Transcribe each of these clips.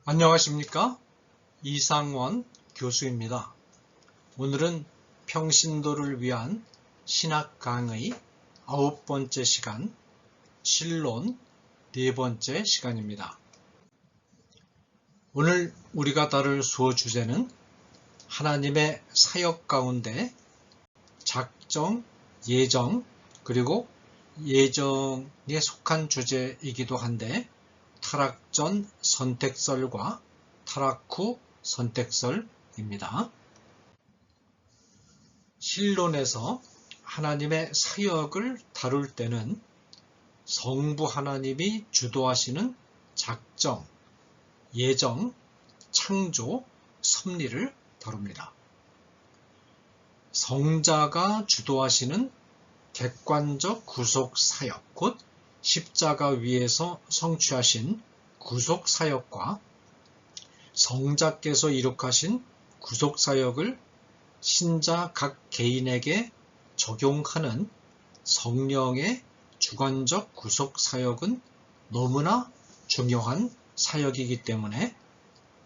안녕하십니까? 이상원 교수입니다. 오늘은 평신도를 위한 신학 강의 9번째 시간, 신론 4번째 시간입니다. 오늘 우리가 다룰 수어 주제는 하나님의 사역 가운데 작정, 예정, 그리고 예정에 속한 주제이기도 한데 타락 전 선택설과 타락 후 선택설입니다. 신론에서 하나님의 사역을 다룰 때는 성부 하나님이 주도하시는 작정, 예정, 창조, 섭리를 다룹니다. 성자가 주도하시는 객관적 구속 사역, 곧 십자가 위에서 성취하신 구속 사역과 성자께서 이룩하신 구속 사역을 신자 각 개인에게 적용하는 성령의 주관적 구속 사역은 너무나 중요한 사역이기 때문에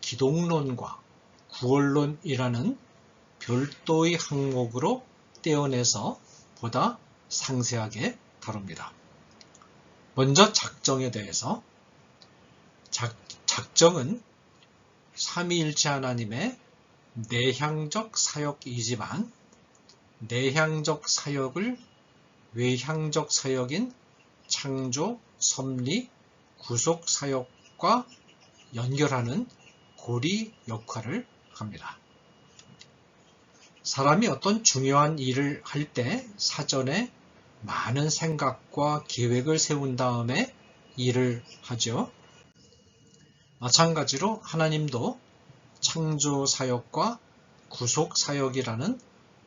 기독론과 구원론이라는 별도의 항목으로 떼어내서 보다 상세하게 다룹니다. 먼저 작정에 대해서, 작정은 삼위일체 하나님의 내향적 사역이지만 내향적 사역을 외향적 사역인 창조, 섭리, 구속 사역과 연결하는 고리 역할을 합니다. 사람이 어떤 중요한 일을 할 때 사전에 많은 생각과 계획을 세운 다음에 일을 하죠. 마찬가지로 하나님도 창조 사역과 구속 사역이라는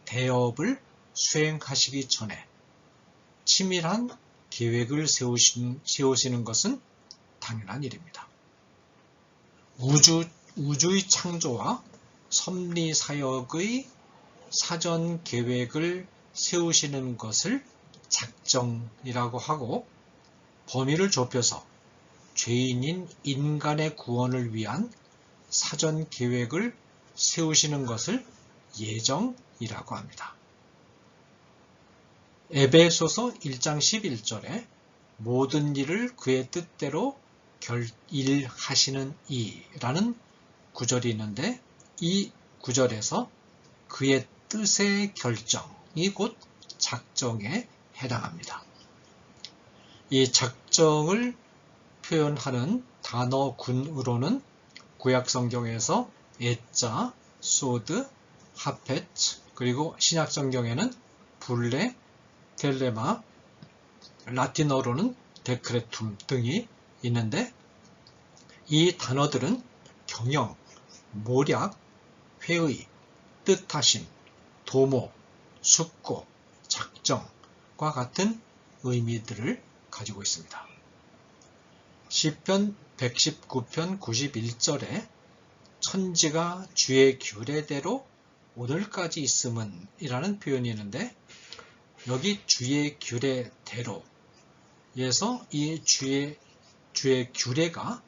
대업을 수행하시기 전에 치밀한 계획을 세우시는 것은 당연한 일입니다. 우주의 창조와 섭리 사역의 사전 계획을 세우시는 것을 작정이라고 하고, 범위를 좁혀서 죄인인 인간의 구원을 위한 사전 계획을 세우시는 것을 예정이라고 합니다. 에베소서 1장 11절에 모든 일을 그의 뜻대로 결일하시는 이라는 구절이 있는데, 이 구절에서 그의 뜻의 결정이 곧 작정에 해당합니다. 이 작정을 표현하는 단어군으로는 구약성경에서 에자, 소드, 하페트, 그리고 신약성경에는 불레, 텔레마, 라틴어로는 데크레툼 등이 있는데, 이 단어들은 경영, 모략, 회의, 뜻하심, 도모, 숙고, 작정과 같은 의미들을 가지고 있습니다. 시편 119편 91절에 천지가 주의 규례대로 오늘까지 있음은 이라는 표현이 있는데, 여기 주의 규례대로에서 이 주의 규례가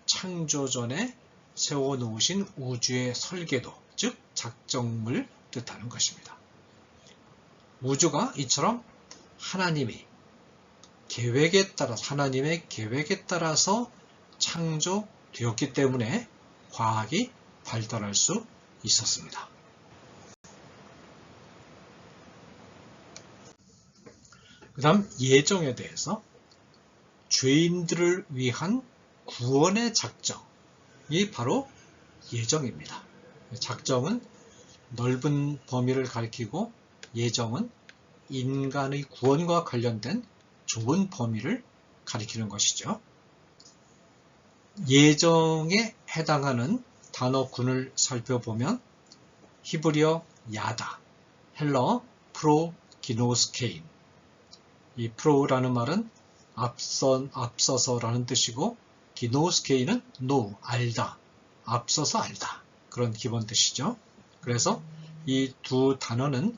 창조전에 세워놓으신 우주의 설계도, 즉 작정을 뜻하는 것입니다. 우주가 이처럼 하나님의 계획에 따라서 창조되었기 때문에 과학이 발달할 수 있었습니다. 그 다음 예정에 대해서, 죄인들을 위한 구원의 작정이 바로 예정입니다. 작정은 넓은 범위를 가리키고 예정은 인간의 구원과 관련된 좁은 범위를 가리키는 것이죠. 예정에 해당하는 단어군을 살펴보면 히브리어 야다, 헬러 프로기노스케인, 이 프로라는 말은 앞서서라는 뜻이고, 기노스케인은 알다, 앞서서 알다, 그런 기본 뜻이죠. 그래서 이 두 단어는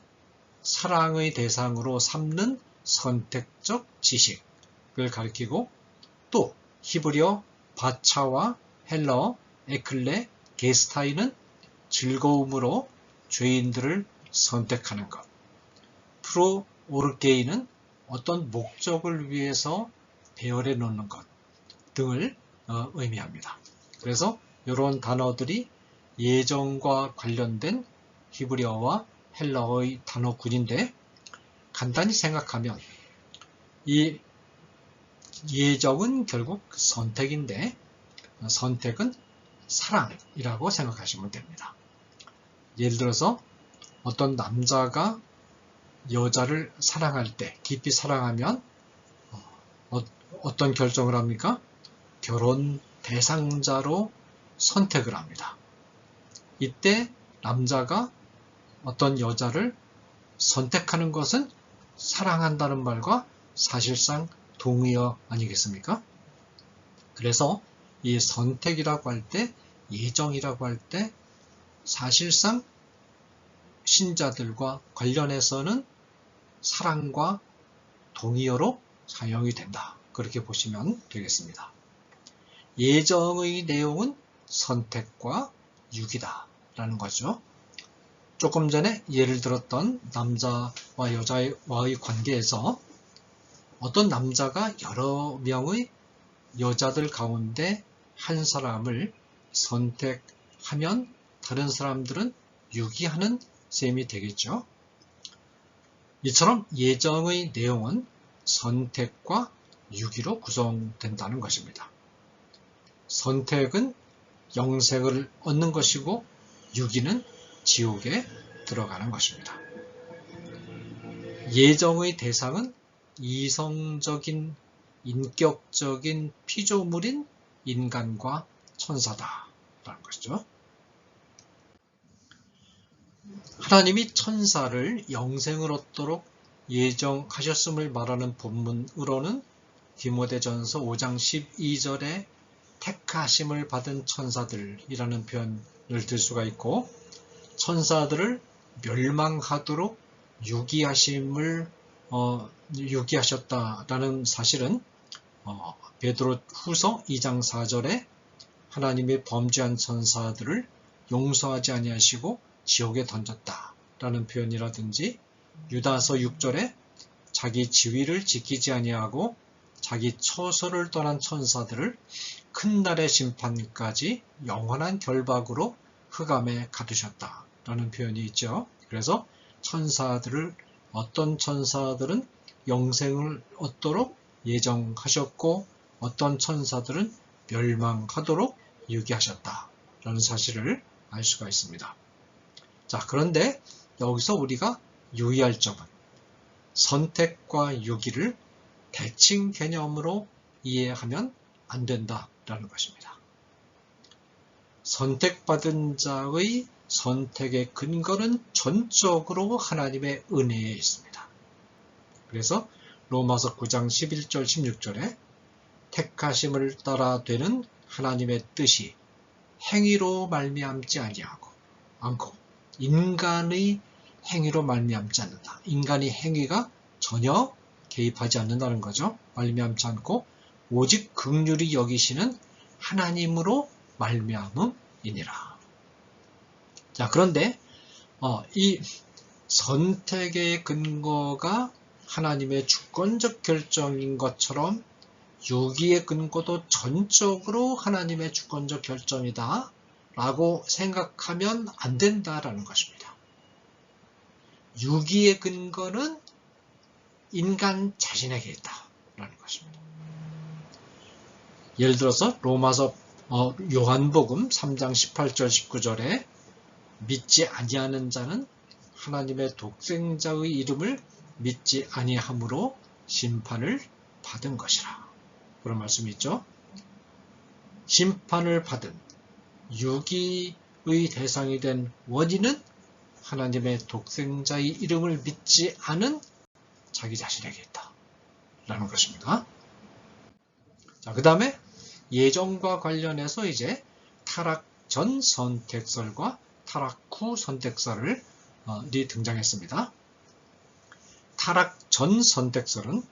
사랑의 대상으로 삼는 선택적 지식을 가리키고, 또 히브리어 바차와 헬러 에클레 게스타이는 즐거움으로 죄인들을 선택하는 것, 프로 오르게이는 어떤 목적을 위해서 배열해 놓는 것 등을 의미합니다. 그래서 이런 단어들이 예정과 관련된 히브리어와 헬라어의 단어군인데, 간단히 생각하면 이 예정은 결국 선택인데 선택은 사랑이라고 생각하시면 됩니다. 예를 들어서 어떤 남자가 여자를 사랑할 때, 깊이 사랑하면 어떤 결정을 합니까? 결혼 대상자로 선택을 합니다. 이때 남자가 어떤 여자를 선택하는 것은 사랑한다는 말과 사실상 동의어 아니겠습니까? 그래서 이 선택이라고 할 때, 예정이라고 할 때 사실상 신자들과 관련해서는 사랑과 동의어로 사용이 된다. 그렇게 보시면 되겠습니다. 예정의 내용은 선택과 유기다 라는 거죠. 조금 전에 예를 들었던 남자와 여자와의 관계에서 어떤 남자가 여러 명의 여자들 가운데 한 사람을 선택하면 다른 사람들은 유기하는 셈이 되겠죠. 이처럼 예정의 내용은 선택과 유기로 구성된다는 것입니다. 선택은 영생을 얻는 것이고 유기는 지옥에 들어가는 것입니다. 예정의 대상은 이성적인 인격적인 피조물인 인간과 천사다라는 것이죠. 하나님이 천사를 영생을 얻도록 예정하셨음을 말하는 본문으로는 디모데전서 5장 12절에 택하심을 받은 천사들이라는 표현을 들 수가 있고, 천사들을 멸망하도록 유기하셨다라는 사실은 베드로 후서 2장 4절에 하나님이 범죄한 천사들을 용서하지 아니하시고 지옥에 던졌다라는 표현이라든지, 유다서 6절에 자기 지위를 지키지 아니하고 자기 처소를 떠난 천사들을 큰 날의 심판까지 영원한 결박으로 흑암에 가두셨다라는 표현이 있죠. 그래서 어떤 천사들은 영생을 얻도록 예정하셨고 어떤 천사들은 멸망하도록 유기하셨다라는 사실을 알 수가 있습니다. 자, 그런데 여기서 우리가 유의할 점은 선택과 유기를 대칭 개념으로 이해하면 안 된다라는 것입니다. 선택받은 자의 선택의 근거는 전적으로 하나님의 은혜에 있습니다. 그래서 로마서 9장 11절 16절에 택하심을 따라 되는 하나님의 뜻이 행위로 말미암지 않고 인간의 행위로 말미암지 않는다. 인간의 행위가 전혀 개입하지 않는다는 거죠. 말미암지 않고 오직 긍휼히 여기시는 하나님으로 말미암음이니라. 자, 그런데 이 선택의 근거가 하나님의 주권적 결정인 것처럼 유기의 근거도 전적으로 하나님의 주권적 결정이다 라고 생각하면 안 된다라는 것입니다. 유기의 근거는 인간 자신에게 있다라는 것입니다. 예를 들어서 로마서 요한복음 3장 18절 19절에 믿지 아니하는 자는 하나님의 독생자의 이름을 믿지 아니함으로 심판을 받은 것이라. 그런 말씀이 있죠. 심판을 받은 유기의 대상이 된 원인은 하나님의 독생자의 이름을 믿지 않은 자기 자신에게 있다 라는 것입니다. 자, 그 다음에 예정과 관련해서 이제 타락 전 선택설과 타락 후 선택설이 등장했습니다. 타락 전 선택설은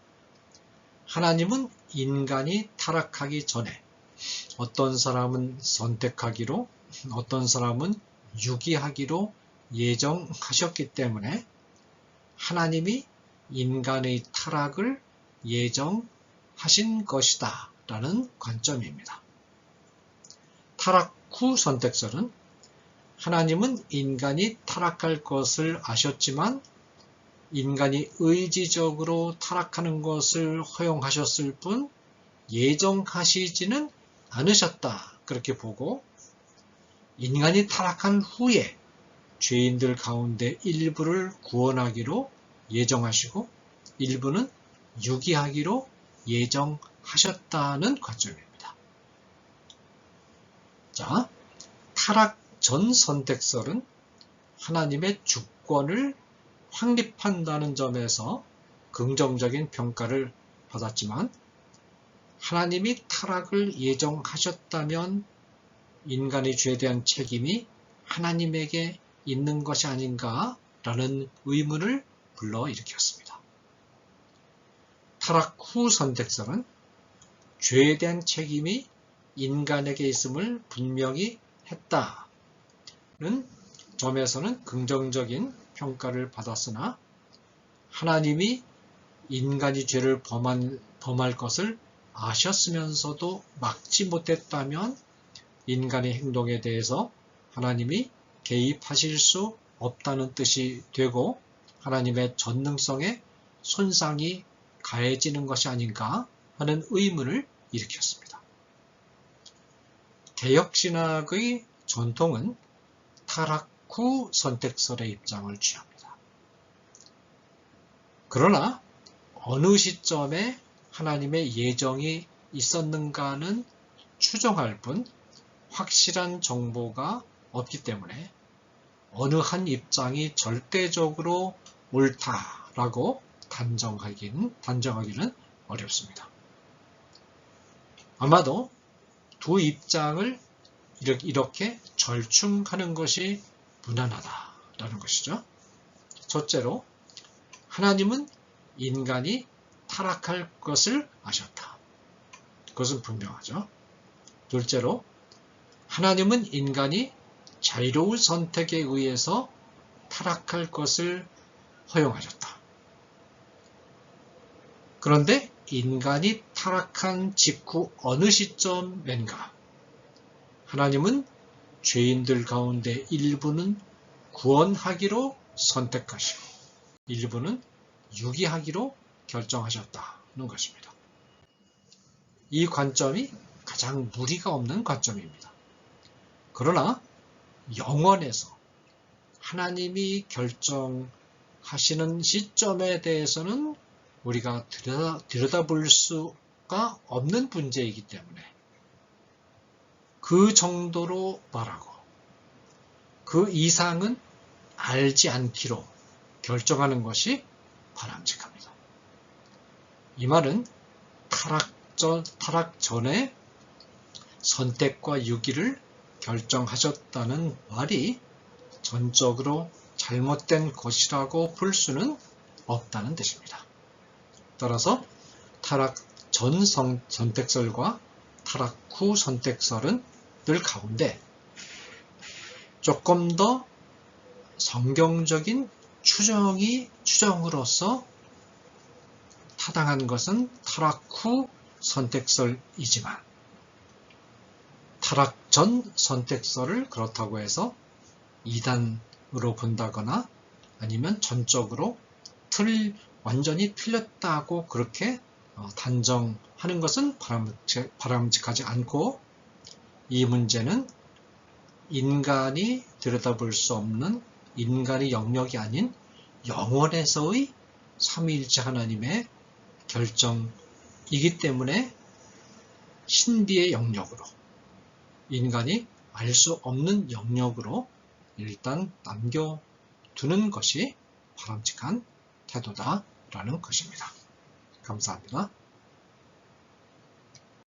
하나님은 인간이 타락하기 전에 어떤 사람은 선택하기로, 어떤 사람은 유기하기로 예정하셨기 때문에 하나님이 인간의 타락을 예정하신 것이다 라는 관점입니다. 타락 후 선택설은 하나님은 인간이 타락할 것을 아셨지만 인간이 의지적으로 타락하는 것을 허용하셨을 뿐 예정하시지는 않으셨다. 그렇게 보고 인간이 타락한 후에 죄인들 가운데 일부를 구원하기로 예정하시고 일부는 유기하기로 예정하셨다는 관점입니다. 자, 타락 전 선택설은 하나님의 주권을 확립한다는 점에서 긍정적인 평가를 받았지만 하나님이 타락을 예정하셨다면 인간의 죄에 대한 책임이 하나님에게 있는 것이 아닌가라는 의문을 불러일으켰습니다. 타락 후 선택설은 죄에 대한 책임이 인간에게 있음을 분명히 했다는 점에서는 긍정적인 평가를 받았으나 하나님이 인간이 죄를 범할 것을 아셨으면서도 막지 못했다면 인간의 행동에 대해서 하나님이 개입하실 수 없다는 뜻이 되고 하나님의 전능성에 손상이 가해지는 것이 아닌가 하는 의문을 일으켰습니다. 개혁신학의 전통은 타락 후 선택설의 입장을 취합니다. 그러나 어느 시점에 하나님의 예정이 있었는가는 추정할 뿐 확실한 정보가 없기 때문에 어느 한 입장이 절대적으로 옳다라고 단정하기는 어렵습니다. 아마도 두 입장을 이렇게 절충하는 것이 무난하다라는 것이죠. 첫째로 하나님은 인간이 타락할 것을 아셨다. 그것은 분명하죠. 둘째로 하나님은 인간이 자유로운 선택에 의해서 타락할 것을 허용하셨다. 그런데 인간이 타락한 직후 어느 시점인가? 하나님은 죄인들 가운데 일부는 구원하기로 선택하시고 일부는 유기하기로 결정하셨다는 것입니다. 이 관점이 가장 무리가 없는 관점입니다. 그러나 영원에서 하나님이 결정하시는 시점에 대해서는 우리가 들여다볼 수가 없는 문제이기 때문에 그 정도로 말하고 그 이상은 알지 않기로 결정하는 것이 바람직합니다. 이 말은 타락 전에 선택과 유기를 결정하셨다는 말이 전적으로 잘못된 것이라고 볼 수는 없다는 뜻입니다. 따라서 타락 전 선택설과 타락 후 선택설은 늘 가운데 조금 더 성경적인 추정으로서 타당한 것은 타락 후 선택설이지만 타락 전 선택설을 그렇다고 해서 이단으로 본다거나 아니면 전적으로 완전히 틀렸다고 그렇게 단정하는 것은 바람직하지 않고 이 문제는 인간이 들여다볼 수 없는 인간의 영역이 아닌 영원에서의 삼위일체 하나님의 결정이기 때문에 신비의 영역으로 인간이 알 수 없는 영역으로 일단 남겨두는 것이 바람직한 태도다라는 것입니다. 감사합니다.